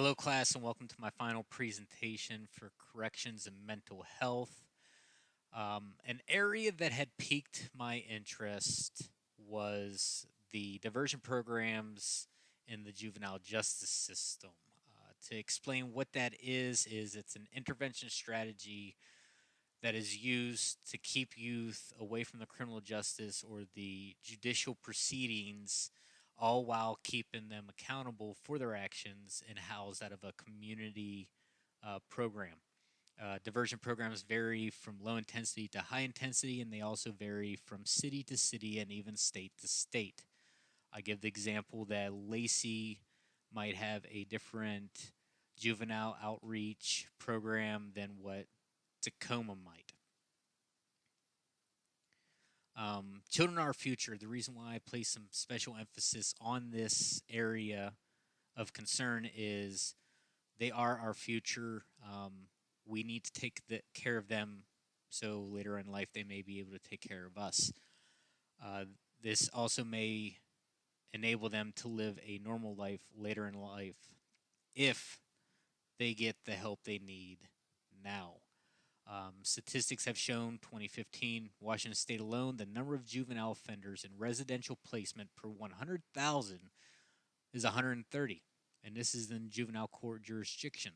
Hello, class, and welcome to my final presentation for corrections and mental health. An area that had piqued my interest was the diversion programs in the juvenile justice system. To explain what that is it's an intervention strategy that is used to keep youth away from the criminal justice or the judicial proceedings, all while keeping them accountable for their actions and housed out of a community program. Diversion programs vary from low intensity to high intensity, and they also vary from city to city and even state to state. I give the example that Lacey might have a different juvenile outreach program than what Tacoma might. Children are our future. The reason why I place some special emphasis on this area of concern is they are our future. We need to take care of them so later in life they may be able to take care of us. This also may enable them to live a normal life later in life if they get the help they need now. Statistics have shown 2015, Washington State alone, the number of juvenile offenders in residential placement per 100,000 is 130, and this is in juvenile court jurisdiction.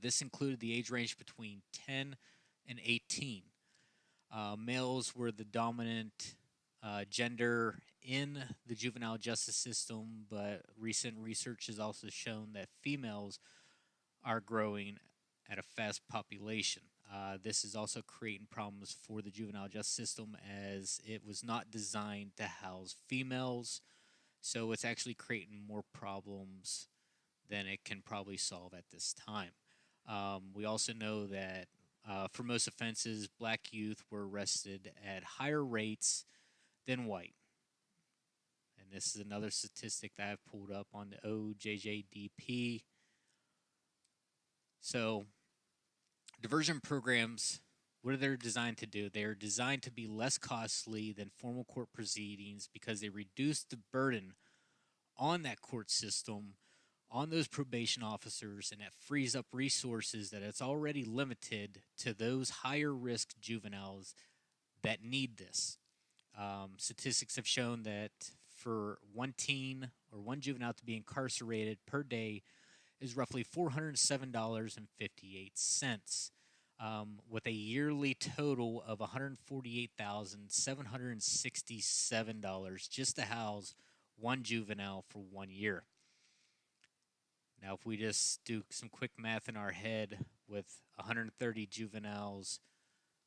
This included the age range between 10 and 18. Males were the dominant gender in the juvenile justice system, but recent research has also shown that females are growing at a fast population. This is also creating problems for the juvenile justice system as it was not designed to house females, so it's actually creating more problems than it can probably solve at this time. We also know that for most offenses, black youth were arrested at higher rates than white. And this is another statistic that I've pulled up on the OJJDP. So, diversion programs, what are they designed to do? They are designed to be less costly than formal court proceedings because they reduce the burden on that court system, on those probation officers, and it frees up resources that it's already limited to those higher risk juveniles that need this. Statistics have shown that for one teen or one juvenile to be incarcerated per day is roughly $407.58, with a yearly total of $148,767 just to house one juvenile for 1 year. Now, if we just do some quick math in our head with 130 juveniles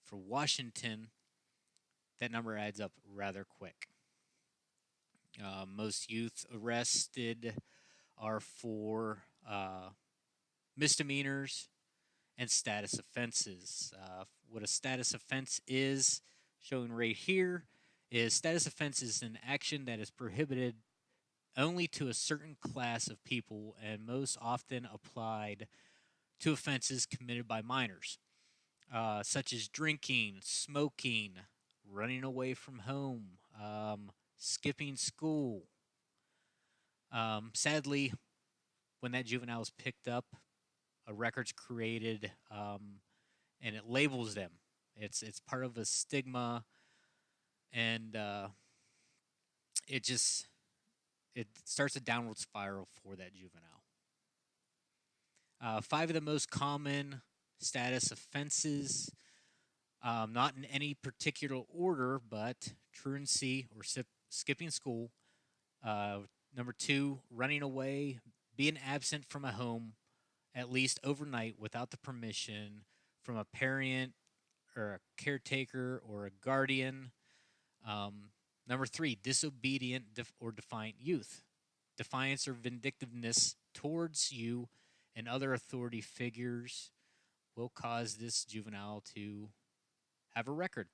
for Washington, that number adds up rather quick. Most youth arrested are for misdemeanors and status offenses. What a status offense is, showing right here, is status offense is an action that is prohibited only to a certain class of people and most often applied to offenses committed by minors, such as drinking, smoking, running away from home, skipping school. Sadly, when that juvenile is picked up, a record's created, and it labels them. It's part of a stigma, and it starts a downward spiral for that juvenile. 5 of the most common status offenses, not in any particular order, but truancy or skipping school. Number 2, running away, being absent from a home at least overnight without the permission from a parent or a caretaker or a guardian. Number 3, disobedient or defiant youth. Defiance or vindictiveness towards you and other authority figures will cause this juvenile to have a record.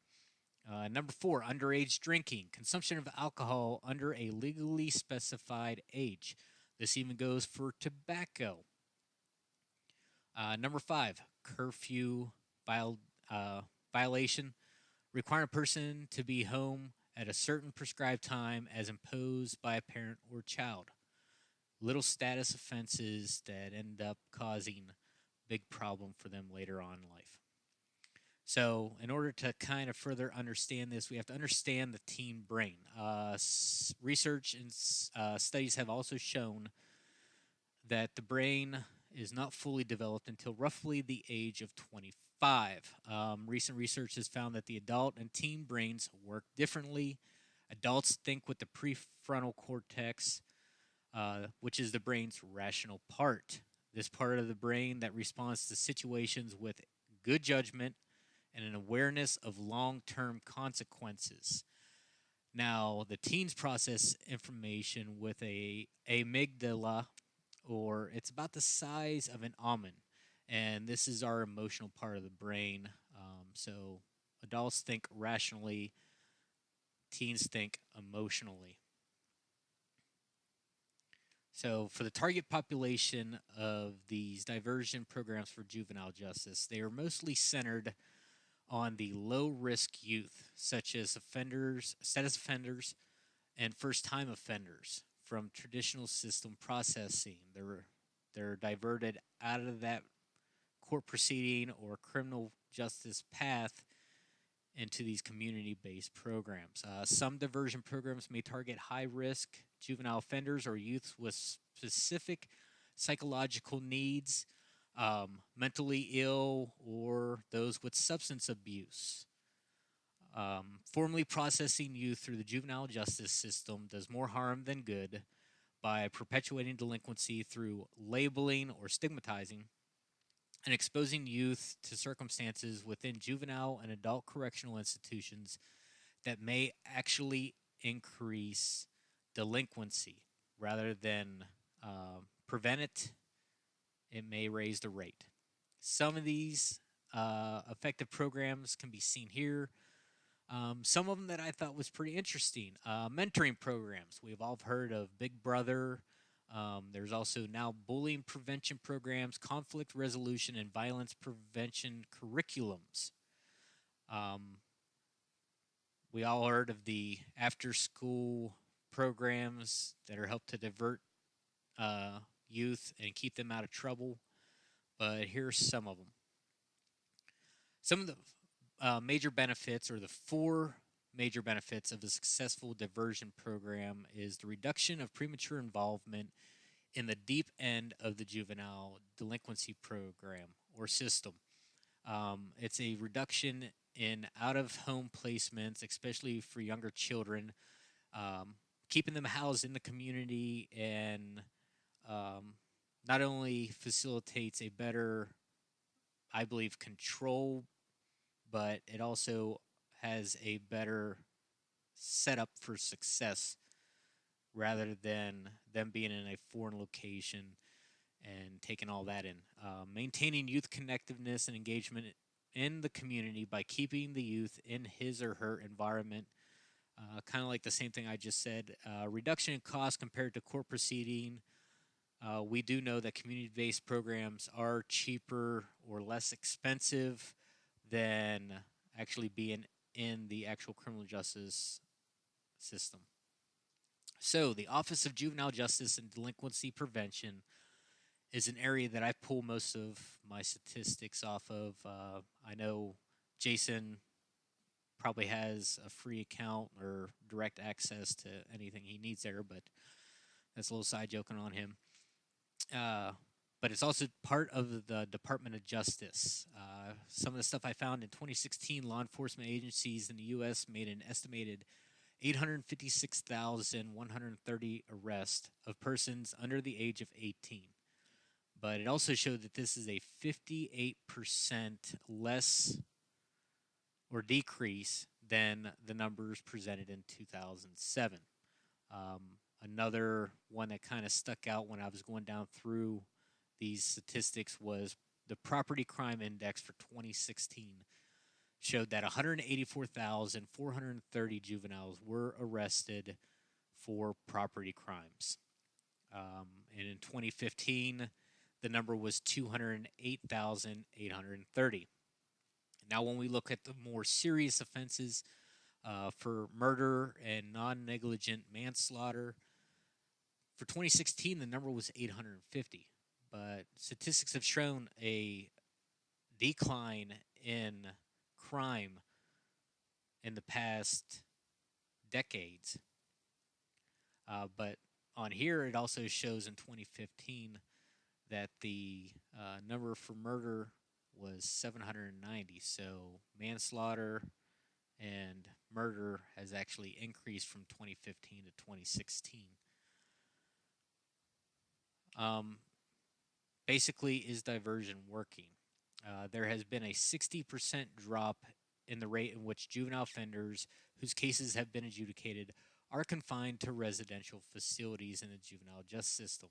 Number 4, underage drinking. Consumption of alcohol under a legally specified age. This even goes for tobacco. Number 5, curfew violation. Requiring a person to be home at a certain prescribed time as imposed by a parent or child. little status offenses that end up causing big problem for them later on in life. So, in order to kind of further understand this, we have to understand the teen brain. Research and studies have also shown that the brain is not fully developed until roughly the age of 25. Recent research has found that the adult and teen brains work differently. Adults think with the prefrontal cortex, which is the brain's rational part. This part of the brain that responds to situations with good judgment and an awareness of long-term consequences. Now, the teens process information with a amygdala, or it's about the size of an almond, and this is our emotional part of the brain. So, adults think rationally, teens think emotionally. So, for the target population of these diversion programs for juvenile justice, they are mostly centered on the low-risk youth, such as offenders, status offenders, and first-time offenders from traditional system processing. They're diverted out of that court proceeding or criminal justice path into these community-based programs. Some diversion programs may target high-risk juvenile offenders or youth with specific psychological needs, mentally ill, or those with substance abuse. Formally processing youth through the juvenile justice system does more harm than good by perpetuating delinquency through labeling or stigmatizing and exposing youth to circumstances within juvenile and adult correctional institutions that may actually increase delinquency rather than prevent it. It may raise the rate. Some of these effective programs can be seen here. Some of them that I thought was pretty interesting. Mentoring programs. We've all heard of Big Brother. There's also now bullying prevention programs, conflict resolution, and violence prevention curriculums. We all heard of the after-school programs that are helped to divert youth and keep them out of trouble. But here's some of them. Some of the major benefits, or the 4 major benefits of a successful diversion program, is the reduction of premature involvement in the deep end of the juvenile delinquency program or system. It's a reduction in out-of-home placements, especially for younger children, keeping them housed in the community, and not only facilitates a better, I believe, control, but it also has a better setup for success rather than them being in a foreign location and taking all that in. Maintaining youth connectiveness and engagement in the community by keeping the youth in his or her environment. Kind of like the same thing I just said. Reduction in cost compared to court proceeding. We do know that community-based programs are cheaper or less expensive than actually being in the actual criminal justice system. So, the Office of Juvenile Justice and Delinquency Prevention is an area that I pull most of my statistics off of. I know Jason probably has a free account or direct access to anything he needs there, but that's a little side joking on him. But it's also part of the Department of Justice. Some of the stuff I found in 2016, law enforcement agencies in the U.S. made an estimated 856,130 arrests of persons under the age of 18. But it also showed that this is a 58% less or decrease than the numbers presented in 2007. Another one that kind of stuck out when I was going down through these statistics was the property crime index for 2016 showed that 184,430 juveniles were arrested for property crimes. And in 2015, the number was 208,830. Now, when we look at the more serious offenses for murder and non-negligent manslaughter, For 2016, the number was 850, but statistics have shown a decline in crime in the past decades. But on here, it also shows in 2015 that the number for murder was 790. So manslaughter and murder has actually increased from 2015 to 2016. Basically, is diversion working? There has been a 60% drop in the rate in which juvenile offenders whose cases have been adjudicated are confined to residential facilities in the juvenile justice system.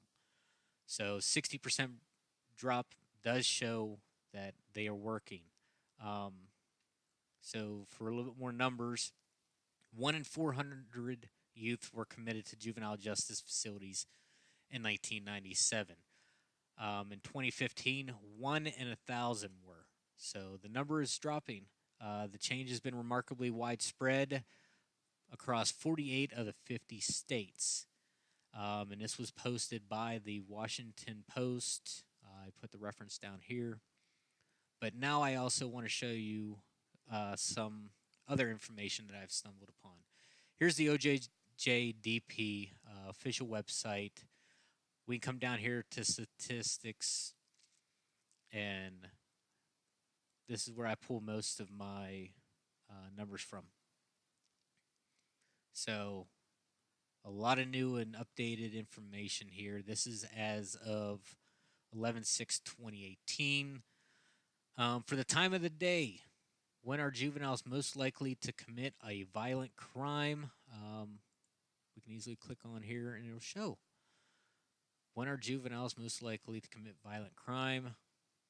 So 60% drop does show that they are working. So for a little bit more numbers, 1 in 400 youth were committed to juvenile justice facilities in 1997. In 2015, 1 in 1,000 were. So the number is dropping. The change has been remarkably widespread across 48 of the 50 states. And this was posted by the Washington Post. I put the reference down here. But now I also want to show you some other information that I've stumbled upon. Here's the OJJDP official website. We can come down here to statistics, and this is where I pull most of my numbers from. So a lot of new and updated information here. This is as of 11/6/2018. For the time of the day, when are juveniles most likely to commit a violent crime? We can easily click on here and it'll show. When are juveniles most likely to commit violent crime?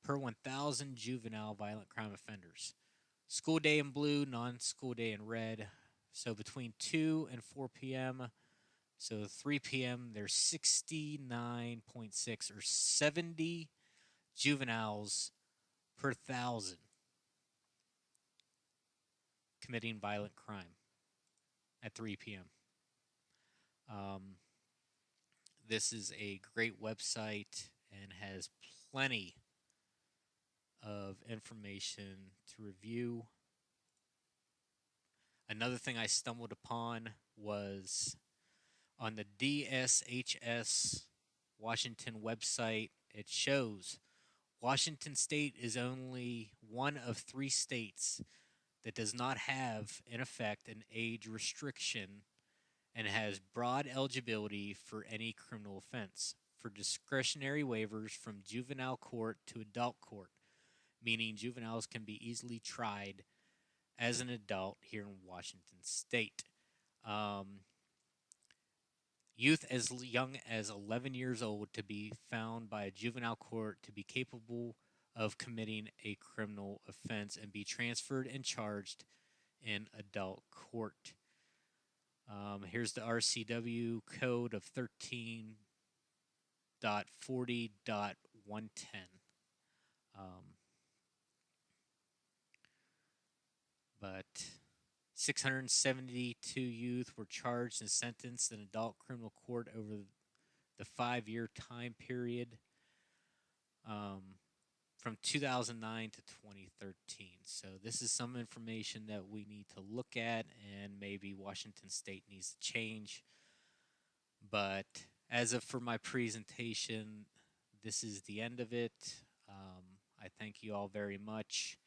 Per 1,000 juvenile violent crime offenders. School day in blue, non-school day in red. So between 2 and 4 p.m., so 3 p.m., there's 69.6 or 70 juveniles per 1,000 committing violent crime at 3 p.m. This is a great website and has plenty of information to review. Another thing I stumbled upon was on the DSHS Washington website. It shows Washington State is only one of 3 states that does not have, in effect, an age restriction and has broad eligibility for any criminal offense for discretionary waivers from juvenile court to adult court, meaning juveniles can be easily tried as an adult here in Washington State. Youth as young as 11 years old to be found by a juvenile court to be capable of committing a criminal offense and be transferred and charged in adult court. Here's the RCW code of 13.40.110. But 672 youth were charged and sentenced in adult criminal court over the 5-year time period from 2009 to 2013. So this is some information that we need to look at, and maybe Washington State needs to change. But as of for my presentation, this is the end of it. I thank you all very much.